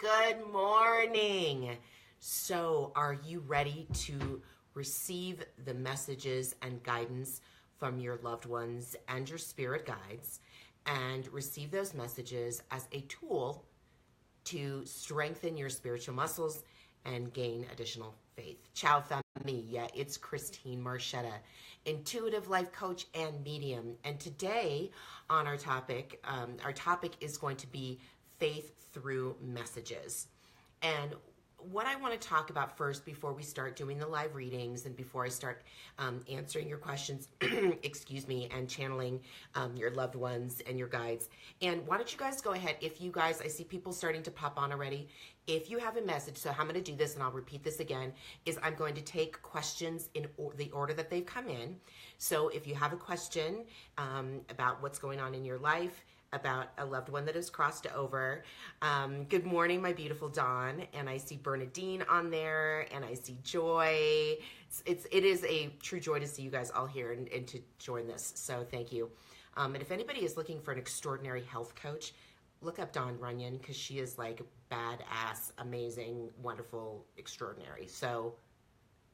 Good morning. So, are you ready to receive the messages and guidance from your loved ones and your spirit guides and receive those messages as a tool to strengthen your spiritual muscles and gain additional faith? Ciao famiglia, it's Christine Marchetta, intuitive life coach and medium. And today on our topic is going to be faith through messages. And what I want to talk about first before we start doing the live readings and before I start answering your questions, excuse me, and channeling your loved ones and your guides. And why don't you guys go ahead, if you guys, I see people starting to pop on already. If you have a message, so how I'm going to do this, and I'll repeat this again, is I'm going to take questions in the order that they've come in. So if you have a question about what's going on in your life, about a loved one that has crossed over. Good morning, my beautiful Dawn. And I see Bernadine on there, and I see Joy. It is a true joy to see you guys all here and to join this. So thank you. And if anybody is looking for an extraordinary health coach, look up Dawn Runyon, because she is like badass, amazing, wonderful, extraordinary. So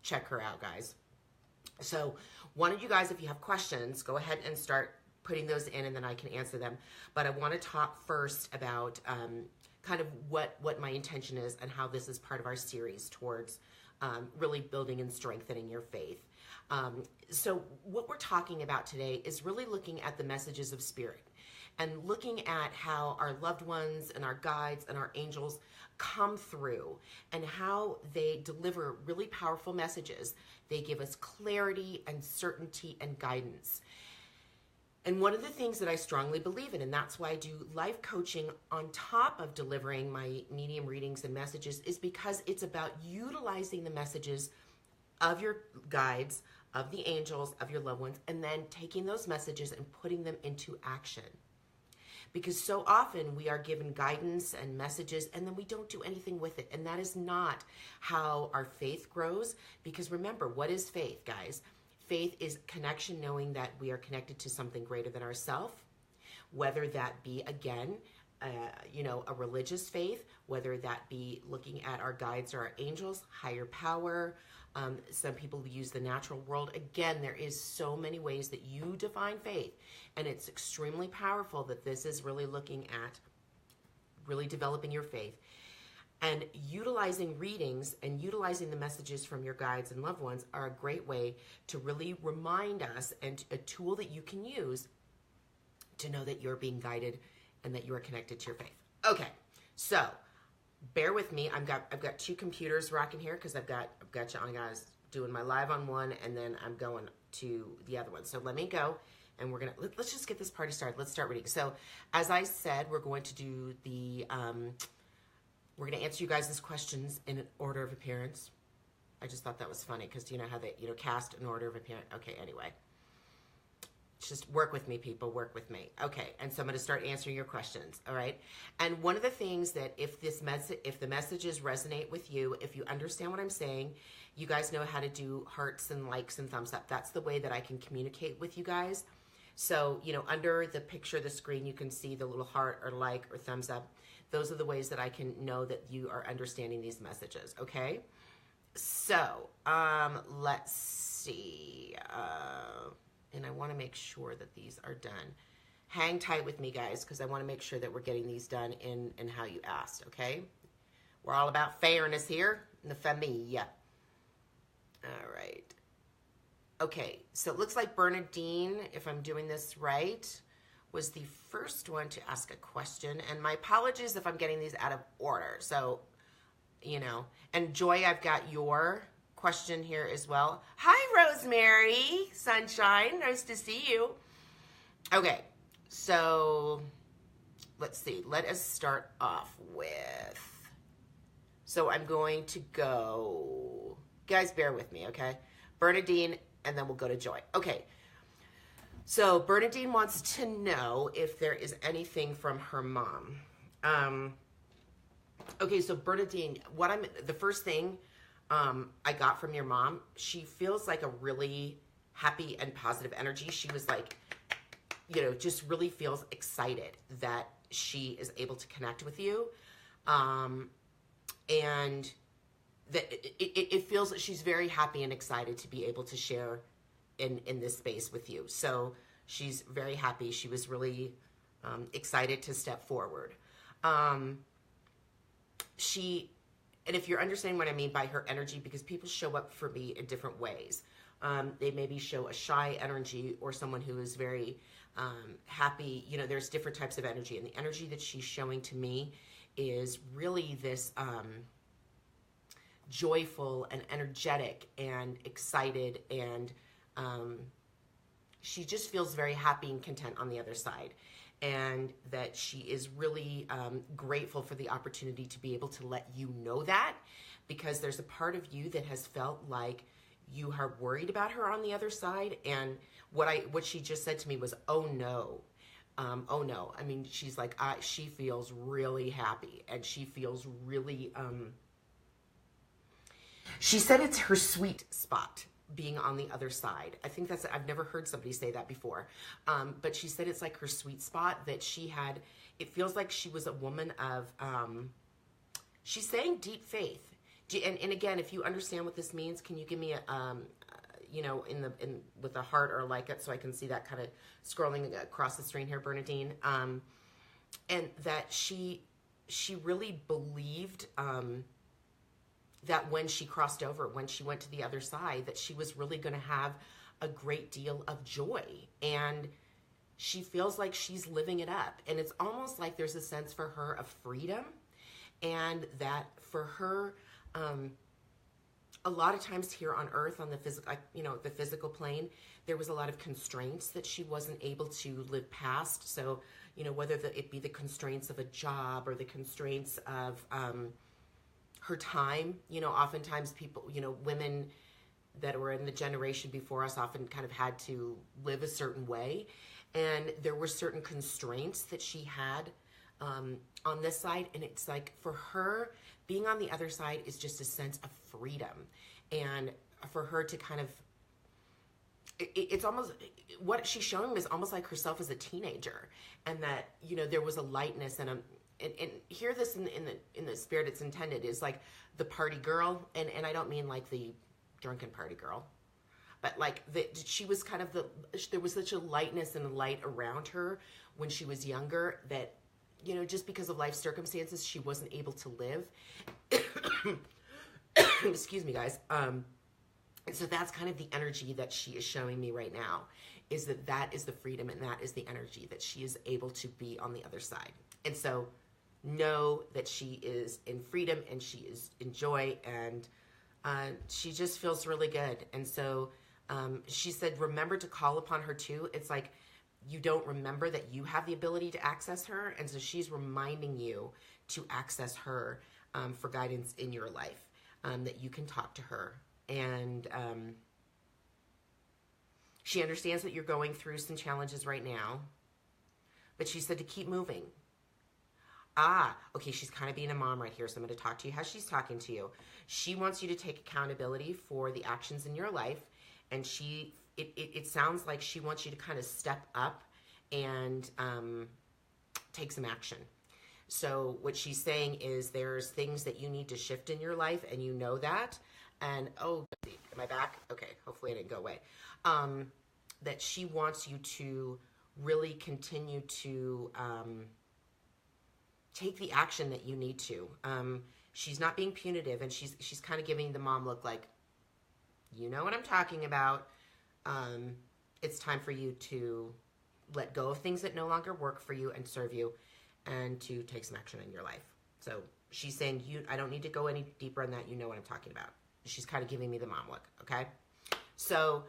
check her out, guys. So why don't you guys, if you have questions, go ahead and start putting those in, and then I can answer them. But I want to talk first about kind of what my intention is and how this is part of our series towards really building and strengthening your faith. So what we're talking about today is really looking at the messages of spirit and looking at how our loved ones and our guides and our angels come through and how they deliver really powerful messages. They give us clarity and certainty and guidance. And one of the things that I strongly believe in, and that's why I do life coaching on top of delivering my medium readings and messages, is because it's about utilizing the messages of your guides, of the angels, of your loved ones, and then taking those messages and putting them into action. Because so often we are given guidance and messages, and then we don't do anything with it. And that is not how our faith grows. Because remember, what is faith, guys? Faith is connection, knowing that we are connected to something greater than ourselves, whether that be, again, a religious faith, whether that be looking at our guides or our angels, higher power. Some people use the natural world. Again, there is so many ways that you define faith, and it's extremely powerful that this is really looking at really developing your faith. And utilizing readings and utilizing the messages from your guides and loved ones are a great way to really remind us, and a tool that you can use to know that you're being guided and that you are connected to your faith. Okay, so bear with me. I've got two computers rocking here because I've got you on, guys, doing my live on one, and then I'm going to the other one. So let me go, and let's just get this party started. Let's start reading. So as I said, we're going to do the we're going to answer you guys' questions in an order of appearance. I just thought that was funny because you know how they, cast an order of appearance. Okay, anyway. Just work with me, people. Work with me. Okay, and so I'm going to start answering your questions, all right? And one of the things that if the messages resonate with you, if you understand what I'm saying, you guys know how to do hearts and likes and thumbs up. That's the way that I can communicate with you guys. So, under the picture of the screen, you can see the little heart or like or thumbs up. Those are the ways that I can know that you are understanding these messages, okay? So, let's see. And I want to make sure that these are done. Hang tight with me, guys, because I want to make sure that we're getting these done in how you asked, okay? We're all about fairness here in the familia. All right. Okay, so it looks like Bernadine, if I'm doing this right, was the first one to ask a question. And my apologies if I'm getting these out of order. So, and Joy, I've got your question here as well. Hi, Rosemary, sunshine, nice to see you. Okay, so let's see. Let us start off with, so I'm going to go, guys, bear with me, okay? Bernadine, and then we'll go to Joy. Okay. So Bernadine wants to know if there is anything from her mom. Okay, so Bernadine, the first thing I got from your mom, she feels like a really happy and positive energy. She was like, just really feels excited that she is able to connect with you. And that it feels that she's very happy and excited to be able to share in this space with you. So she's very happy. She was really excited to step forward. And if you're understanding what I mean by her energy, because people show up for me in different ways. They maybe show a shy energy or someone who is very happy. You know, there's different types of energy. And the energy that she's showing to me is really this joyful and energetic and excited. And she just feels very happy and content on the other side. And that she is really grateful for the opportunity to be able to let you know that, because there's a part of you that has felt like you are worried about her on the other side. And what she just said to me was, oh no. Oh no. I mean, she's like, she feels really happy, and she feels really, she said it's her sweet spot being on the other side. I think I've never heard somebody say that before. But she said it's like her sweet spot, that she had, it feels like she was a woman of, she's saying deep faith. And again, if you understand what this means, can you give me a, you know, with a heart or like it, so I can see that kind of scrolling across the screen here, Bernadine. And that she really believed, that when she crossed over, when she went to the other side, that she was really going to have a great deal of joy. And she feels like she's living it up. And it's almost like there's a sense for her of freedom, and that for her, a lot of times here on earth, on the physical, you know, the physical plane, there was a lot of constraints that she wasn't able to live past. So, you know, whether it be the constraints of a job or the constraints of, her time, you know, oftentimes people, you know, women that were in the generation before us often kind of had to live a certain way. And there were certain constraints that she had on this side. And it's like, for her, being on the other side is just a sense of freedom. And for her to kind of, it's almost, what she's showing me is almost like herself as a teenager. And that, you know, there was a lightness and and hear this in the spirit it's intended, is like the party girl, and I don't mean like the drunken party girl, but like she was kind of there was such a lightness and a light around her when she was younger, that, you know, just because of life circumstances, she wasn't able to live. Excuse me, guys. And so that's kind of the energy that she is showing me right now, is that is the freedom, and that is the energy that she is able to be on the other side. And so know that she is in freedom, and she is in joy, and she just feels really good. And so she said, remember to call upon her too. It's like you don't remember that you have the ability to access her, and so she's reminding you to access her for guidance in your life, that you can talk to her. And she understands that you're going through some challenges right now, but she said to keep moving. Okay, she's kind of being a mom right here, so I'm going to talk to you how she's talking to you. She wants you to take accountability for the actions in your life, and it sounds like she wants you to kind of step up and take some action. So what she's saying is there's things that you need to shift in your life, and you know that. And, oh, am I back? Okay, hopefully I didn't go away. That she wants you to really continue to take the action that you need to. She's not being punitive, and she's kind of giving the mom look like, you know what I'm talking about. It's time for you to let go of things that no longer work for you and serve you, and to take some action in your life. So she's saying, I don't need to go any deeper on that. You know what I'm talking about. She's kind of giving me the mom look, okay? So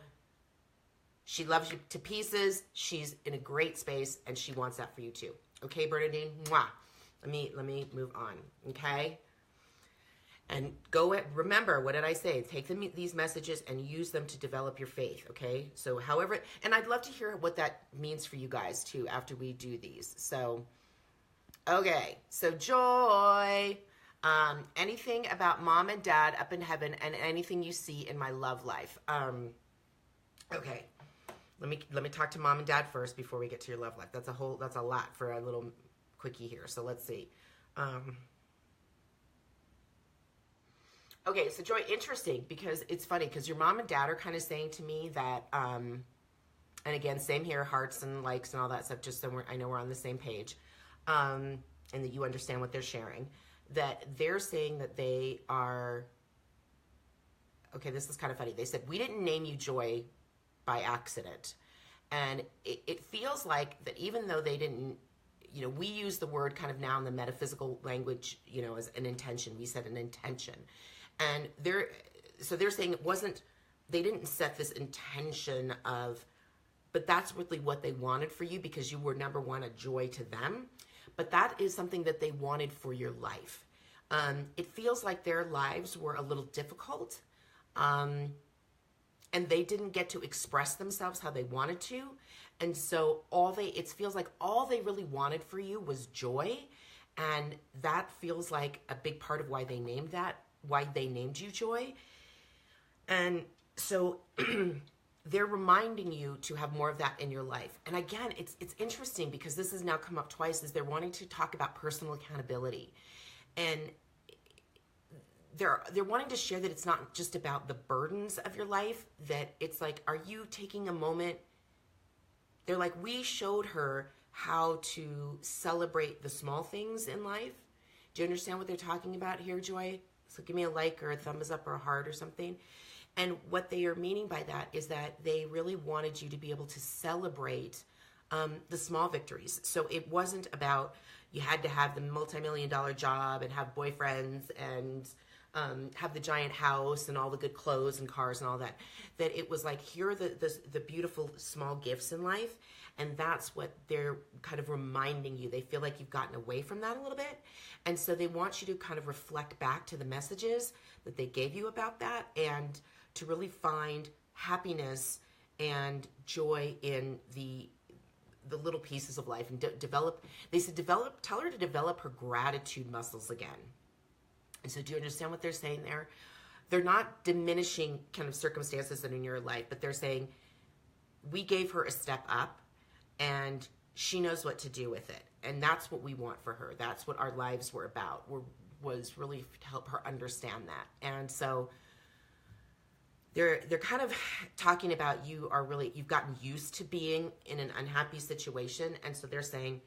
she loves you to pieces. She's in a great space, and she wants that for you too. Okay, Bernadine? Mwah. Let me move on, okay? And remember, what did I say? Take these messages and use them to develop your faith, okay? So however, and I'd love to hear what that means for you guys too after we do these. So, okay, so Joy, anything about mom and dad up in heaven, and anything you see in my love life. Okay, let me talk to mom and dad first before we get to your love life. That's a lot for a little quickie here. So let's see. Okay, so Joy, interesting, because it's funny because your mom and dad are kind of saying to me that, and again, same here, hearts and likes and all that stuff, just so I know we're on the same page, and that you understand what they're sharing, that they're saying that they are, okay, this is kind of funny. They said, we didn't name you Joy by accident. And it feels like that even though they didn't, we use the word kind of now in the metaphysical language, as an intention. We said an intention. And they're saying they didn't set this intention of, but that's really what they wanted for you because you were, number one, a joy to them. But that is something that they wanted for your life. It feels like their lives were a little difficult. And they didn't get to express themselves how they wanted to. And so it feels like all they really wanted for you was joy. And that feels like a big part of why they named you Joy. And so they're reminding you to have more of that in your life. And again, it's interesting because this has now come up twice, is they're wanting to talk about personal accountability. And they're wanting to share that it's not just about the burdens of your life, that it's like, are you taking a moment? They're like, we showed her how to celebrate the small things in life. Do you understand what they're talking about here, Joy? So give me a like or a thumbs up or a heart or something. And what they are meaning by that is that they really wanted you to be able to celebrate the small victories. So it wasn't about you had to have the multi-million-dollar job and have boyfriends and have the giant house and all the good clothes and cars and all that. That it was like, here are the beautiful small gifts in life. And that's what they're kind of reminding you. They feel like you've gotten away from that a little bit. And so they want you to kind of reflect back to the messages that they gave you about that and to really find happiness and joy in the little pieces of life and tell her to develop her gratitude muscles again. And so do you understand what they're saying there? They're not diminishing kind of circumstances that are in your life, but they're saying, we gave her a step up and she knows what to do with it. And that's what we want for her. That's what our lives were about, was really to help her understand that. And so they're kind of talking about you've gotten used to being in an unhappy situation. And so they're saying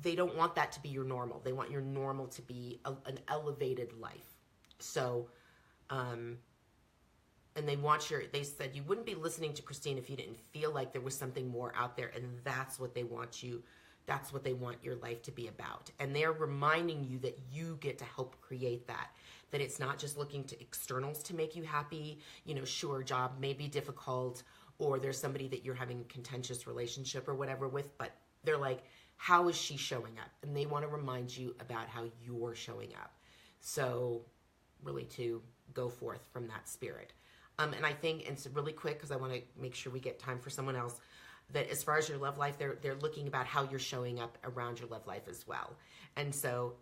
they don't want that to be your normal. They want your normal to be an elevated life. So, and they said you wouldn't be listening to Christine if you didn't feel like there was something more out there. And that's what they want your life to be about. And they're reminding you that you get to help create that it's not just looking to externals to make you happy. Sure, job may be difficult, or there's somebody that you're having a contentious relationship or whatever with, but they're like, how is she showing up? And they want to remind you about how you're showing up. So really to go forth from that spirit. And I think, and it's really quick because I want to make sure we get time for someone else, that as far as your love life, they're looking about how you're showing up around your love life as well. And so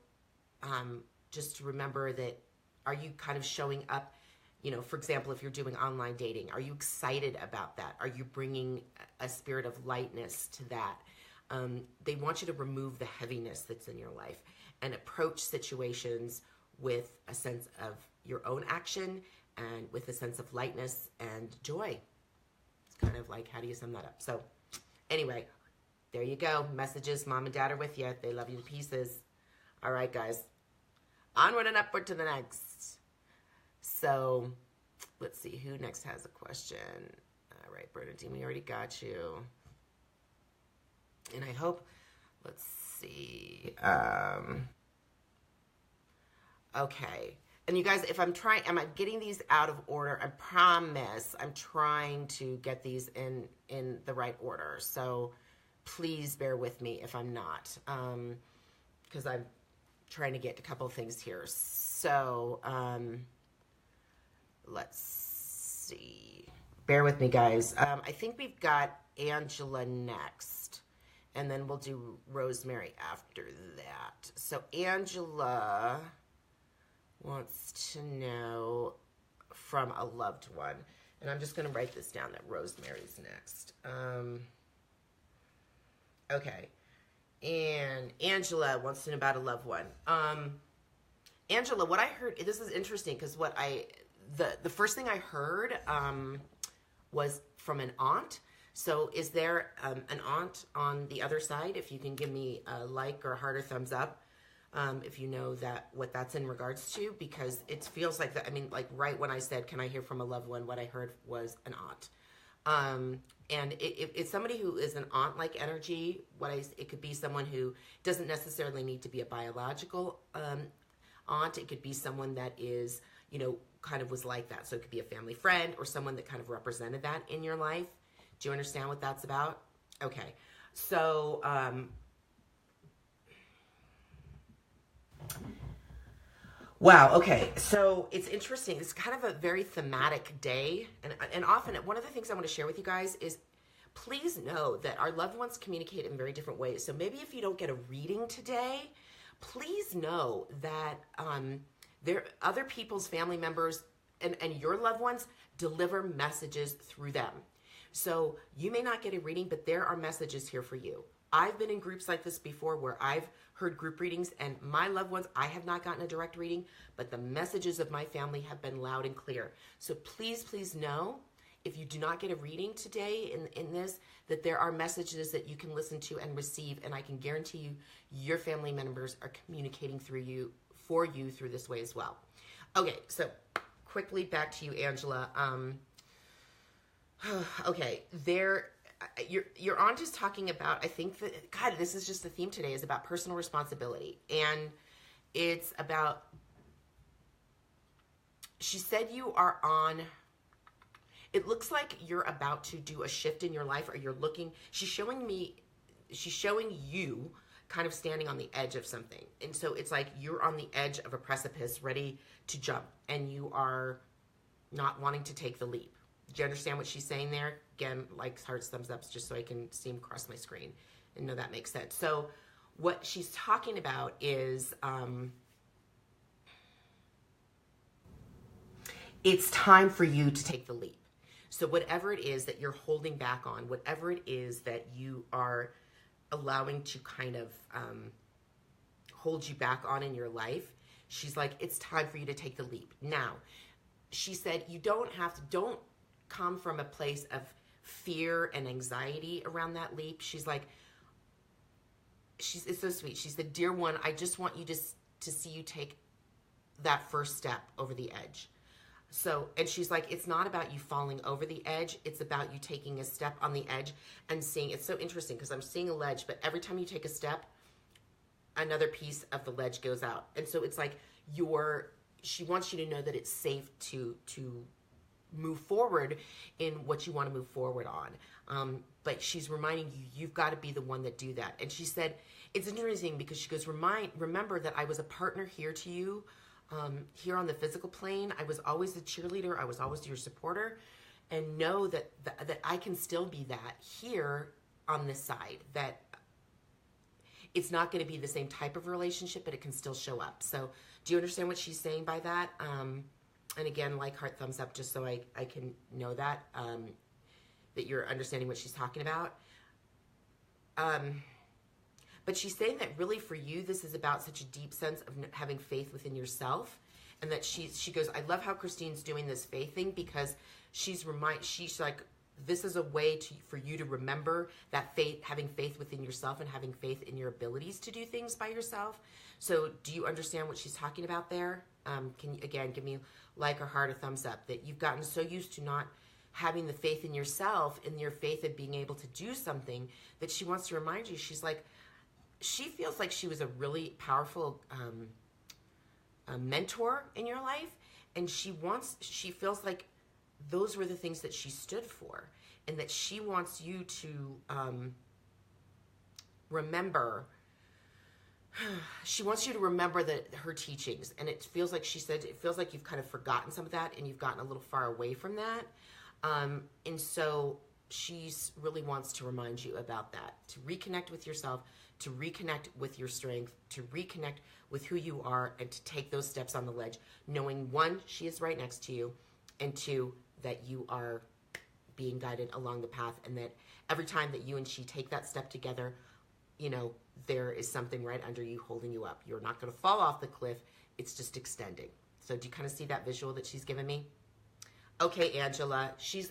just to remember that, are you kind of showing up, for example, if you're doing online dating, are you excited about that? Are you bringing a spirit of lightness to that? They want you to remove the heaviness that's in your life and approach situations with a sense of your own action and with a sense of lightness and joy. It's kind of like, how do you sum that up? So anyway, there you go. Messages, mom and dad are with you. They love you to pieces. All right, guys. Onward and upward to the next. So let's see who next has a question. All right, Bernadine, we already got you. And I hope, let's see. Okay. And you guys, if am I getting these out of order? I promise I'm trying to get these in the right order. So please bear with me if I'm not, because I'm trying to get a couple of things here. So let's see. Bear with me, guys. I think we've got Angela next, and then we'll do Rosemary after that. So Angela wants to know from a loved one. And I'm just going to write this down that Rosemary's next. Okay. And Angela wants to know about a loved one. Angela, what I heard, this is interesting because the first thing I heard was from an aunt. So is there an aunt on the other side? If you can give me a like or a heart or thumbs up, if you know what that's in regards to, because it feels like that. I mean, like right when I said, "Can I hear from a loved one?" What I heard was an aunt. And it's somebody who is an aunt-like energy. It could be someone who doesn't necessarily need to be a biological aunt. It could be someone that is, kind of was like that. So it could be a family friend or someone that kind of represented that in your life. Do you understand what that's about? Okay. So, wow. Okay. So it's interesting. It's kind of a very thematic day. And often one of the things I want to share with you guys is please know that our loved ones communicate in very different ways. So maybe if you don't get a reading today, please know that other people's family members and your loved ones deliver messages through them. So you may not get a reading, but there are messages here for you. I've been in groups like this before where I've heard group readings, and my loved ones, I have not gotten a direct reading, but the messages of my family have been loud and clear. So please, please know, if you do not get a reading today in this, that there are messages that you can listen to and receive, and I can guarantee you your family members are communicating for you through this way as well. Okay, so quickly back to you, Angela. Okay, your aunt is talking about, I think that, God, this is just the theme today, is about personal responsibility. And it's about, she said you are on, it looks like you're about to do a shift in your life, or she's showing you kind of standing on the edge of something. And so it's like you're on the edge of a precipice ready to jump, and you are not wanting to take the leap. Do you understand what she's saying there? Again, like hearts, thumbs ups, just so I can see them across my screen and know that makes sense. So what she's talking about is it's time for you to take the leap. So whatever it is that you're holding back on, whatever it is that you are allowing to kind of hold you back on in your life, she's like, it's time for you to take the leap. Now, she said you don't come from a place of fear and anxiety around that leap. She's like, it's so sweet. She said, dear one, I just want you to see you take that first step over the edge. So, and she's like, it's not about you falling over the edge. It's about you taking a step on the edge and seeing. It's so interesting because I'm seeing a ledge, but every time you take a step, another piece of the ledge goes out. And so it's like she wants you to know that it's safe to move forward in what you want to move forward on. But she's reminding you, you've got to be the one that do that. And she said, it's interesting because she goes, remember that I was a partner here to you, here on the physical plane. I was always the cheerleader. I was always your supporter. And know that I can still be that here on this side, that it's not going to be the same type of relationship, but it can still show up. So do you understand what she's saying by that? And again, like, heart, thumbs up, just so I can know that you're understanding what she's talking about. But she's saying that really for you, this is about such a deep sense of having faith within yourself. And that she goes, I love how Christine's doing this faith thing, because she's like, this is a way for you to remember that faith, having faith within yourself and having faith in your abilities to do things by yourself. So do you understand what she's talking about there? Can you, again, give me like or heart or thumbs up, that you've gotten so used to not having the faith in yourself and your faith of being able to do something, that she wants to remind you. She's like, she feels like she was a really powerful mentor in your life, and she feels like those were the things that she stood for, and that she wants you to remember. She wants you to remember her teachings, and it feels like she said, it feels like you've kind of forgotten some of that, and you've gotten a little far away from that. And so she really wants to remind you about that, to reconnect with yourself, to reconnect with your strength, to reconnect with who you are, and to take those steps on the ledge, knowing, one, she is right next to you, and two, that you are being guided along the path, and that every time that you and she take that step together, you know, there is something right under you holding you up. You're not going to fall off the cliff. It's just extending. So do you kind of see that visual that she's given me? Okay, Angela, she's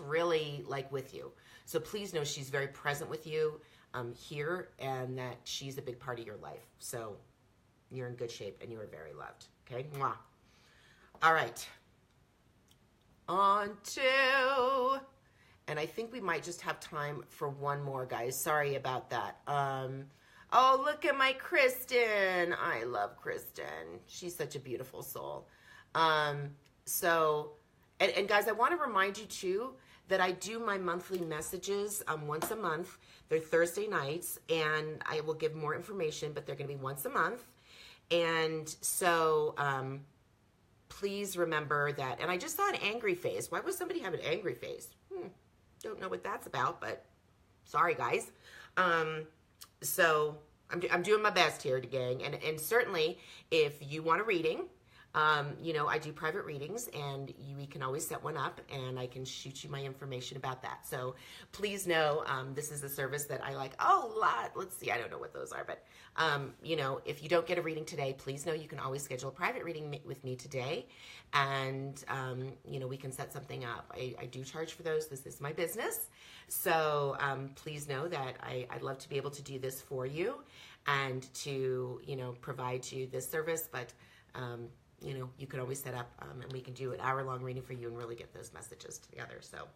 really like with you. So please know she's very present with you here, and that she's a big part of your life. So you're in good shape and you are very loved. Okay? Mwah. All right. On to, and I think we might just have time for one more, guys. Sorry about that. Oh, look at my Kristen. I love Kristen. She's such a beautiful soul. So, and guys, I want to remind you too that I do my monthly messages once a month. They're Thursday nights, and I will give more information, but they're going to be once a month. And so, please remember that. And I just saw an angry face. Why would somebody have an angry face? Don't know what that's about, but sorry, guys. So I'm doing my best here, gang. And certainly, if you want a reading, you know, I do private readings, and we can always set one up, and I can shoot you my information about that. So please know this is a service that I like a lot. Let's see, I don't know what those are, but, you know, if you don't get a reading today, please know you can always schedule a private reading with me today, and, you know, we can set something up. I do charge for those. This is my business. So please know that I'd love to be able to do this for you and to, you know, provide you this service, but, you know, you can always set up and we can do an hour-long reading for you and really get those messages together. So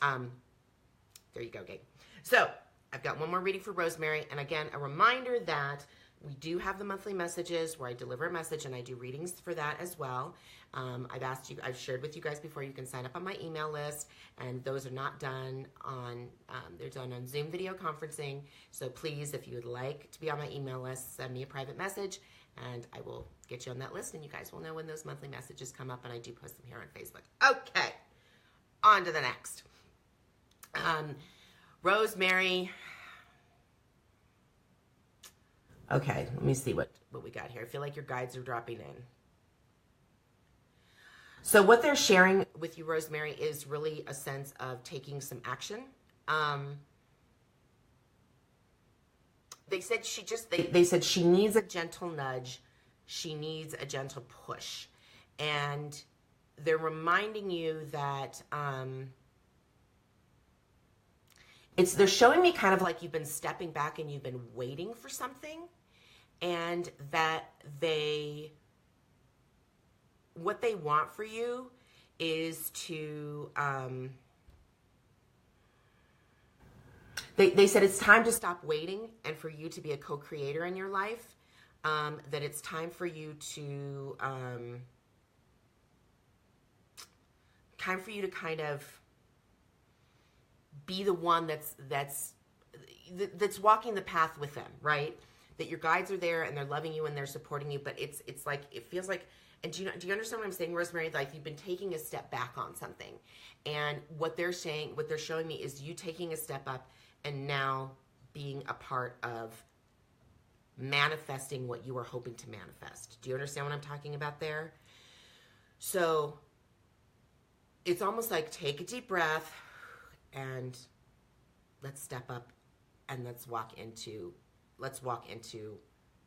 there you go, gang. So I've got one more reading for Rosemary. And again, a reminder that we do have the monthly messages where I deliver a message, and I do readings for that as well. I've shared with you guys before, you can sign up on my email list, and those are not done on, they're done on Zoom video conferencing. So please, if you would like to be on my email list, send me a private message, and I will get you on that list, and you guys will know when those monthly messages come up, and I do post them here on Facebook. Okay, on to the next. Rosemary. Okay, let me see what we got here. I feel like your guides are dropping in. So what they're sharing with you, Rosemary, is really a sense of taking some action. They said they said she needs a gentle nudge. She needs a gentle push. And they're reminding you that they're showing me kind of like you've been stepping back and you've been waiting for something, and that what they want for you is to, they said it's time to stop waiting and for you to be a co-creator in your life, that it's time for you to, kind of be the one that's walking the path with them, right? That your guides are there and they're loving you and they're supporting you, but it's like, it feels like, and do you understand what I'm saying, Rosemary? Like you've been taking a step back on something, and what they're showing me is you taking a step up and now being a part of manifesting what you were hoping to manifest. Do you understand what I'm talking about there? So it's almost like take a deep breath and let's step up and let's walk into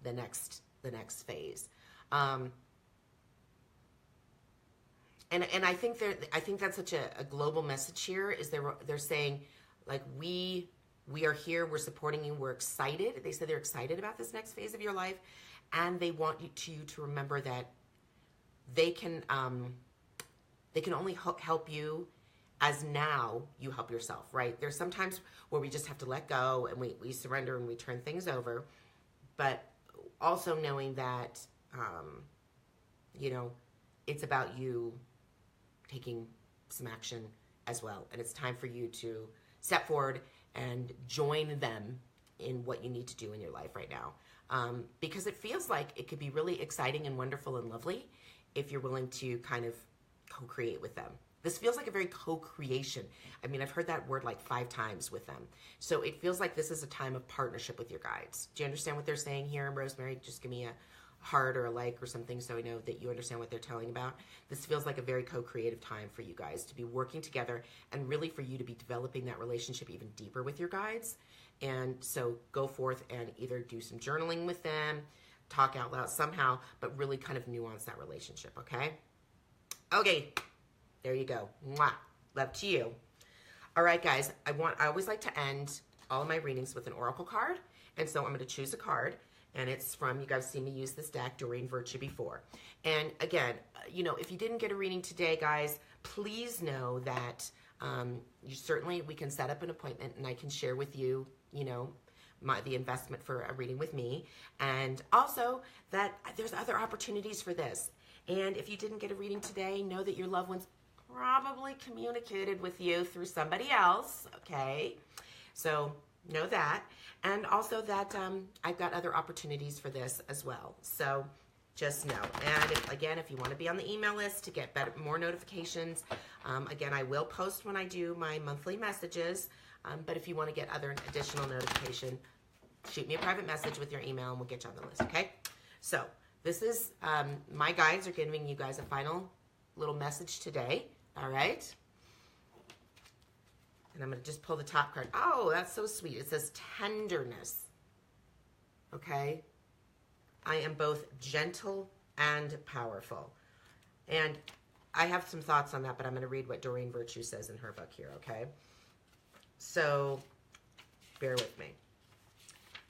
the next phase. And I think that's such a global message here, is they're saying, like, we are here, we're supporting you, we're excited. They said they're excited about this next phase of your life, and they want you to remember that they can only help you as now you help yourself, right? There's sometimes where we just have to let go and we surrender and we turn things over, but also knowing that, you know, it's about you taking some action as well. And it's time for you to step forward and join them in what you need to do in your life right now. Because it feels like it could be really exciting and wonderful and lovely if you're willing to kind of co-create with them. This feels like a very co-creation. I mean, I've heard that word like 5 times with them. So it feels like this is a time of partnership with your guides. Do you understand what they're saying here, Rosemary? Just give me a heart or a like or something so I know that you understand what they're telling about. This feels like a very co-creative time for you guys to be working together, and really for you to be developing that relationship even deeper with your guides, And so go forth and either do some journaling with them, talk out loud somehow, but really kind of nuance that relationship, okay? Okay, there you go. Mwah. Love to you. All right, guys, I always like to end all of my readings with an oracle card. And so I'm going to choose a card, and it's from, you guys seen me use this deck, Doreen Virtue, before. And again, you know, if you didn't get a reading today, guys, please know that we can set up an appointment, and I can share with you, you know, the investment for a reading with me. And also that there's other opportunities for this. And if you didn't get a reading today, know that your loved ones probably communicated with you through somebody else, okay? So know that. And also that I've got other opportunities for this as well. So just know. And if you want to be on the email list to get more notifications, again, I will post when I do my monthly messages. But if you want to get other additional notification, shoot me a private message with your email and we'll get you on the list, okay? So this is, my guides are giving you guys a final little message today, all right? And I'm going to just pull the top card. Oh, that's so sweet. It says tenderness, okay? I am both gentle and powerful. And I have some thoughts on that, but I'm going to read what Doreen Virtue says in her book here, okay? So bear with me.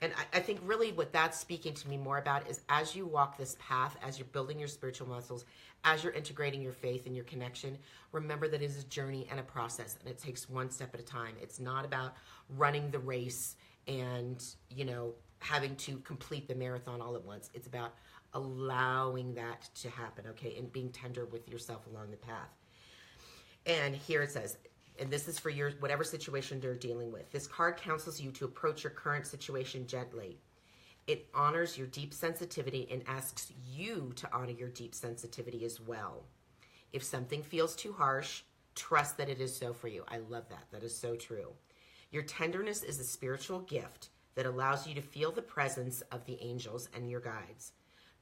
And I think really what that's speaking to me more about is as you walk this path, as you're building your spiritual muscles, as you're integrating your faith and your connection, remember that it is a journey and a process, and it takes one step at a time. It's not about running the race and, you know, having to complete the marathon all at once. It's about allowing that to happen, okay, and being tender with yourself along the path. And here it says, and this is for your whatever situation they're dealing with. This card counsels you to approach your current situation gently. It honors your deep sensitivity and asks you to honor your deep sensitivity as well. If something feels too harsh, trust that it is so for you. I love that. That is so true. Your tenderness is a spiritual gift that allows you to feel the presence of the angels and your guides.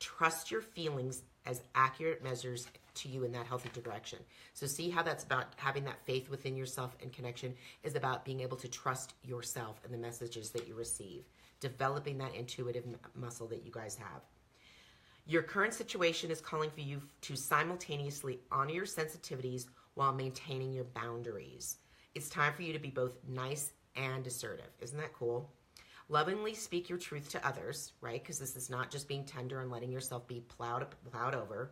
Trust your feelings as accurate measures to you in that healthy direction. So see how that's about having that faith within yourself and connection is about being able to trust yourself and the messages that you receive, developing that intuitive muscle that you guys have. Your current situation is calling for you to simultaneously honor your sensitivities while maintaining your boundaries. It's time for you to be both nice and assertive. Isn't that cool? Lovingly speak your truth to others, right? Because this is not just being tender and letting yourself be plowed over,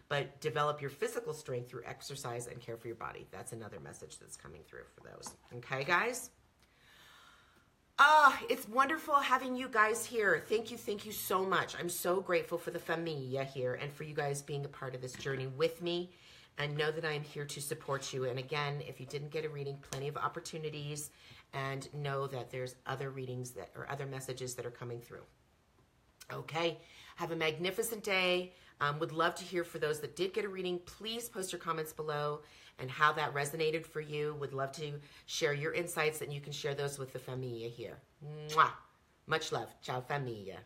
but develop your physical strength through exercise and care for your body. That's another message that's coming through for those. Okay, guys? It's wonderful having you guys here. Thank you so much. I'm so grateful for the familia here and for you guys being a part of this journey with me. And know that I am here to support you. And again, if you didn't get a reading, plenty of opportunities. And know that there's other readings that or other messages that are coming through. Okay, have a magnificent day. Would love to hear for those that did get a reading. Please post your comments below and how that resonated for you. Would love to share your insights, and you can share those with the familia here. Mwah! Much love. Ciao, familia.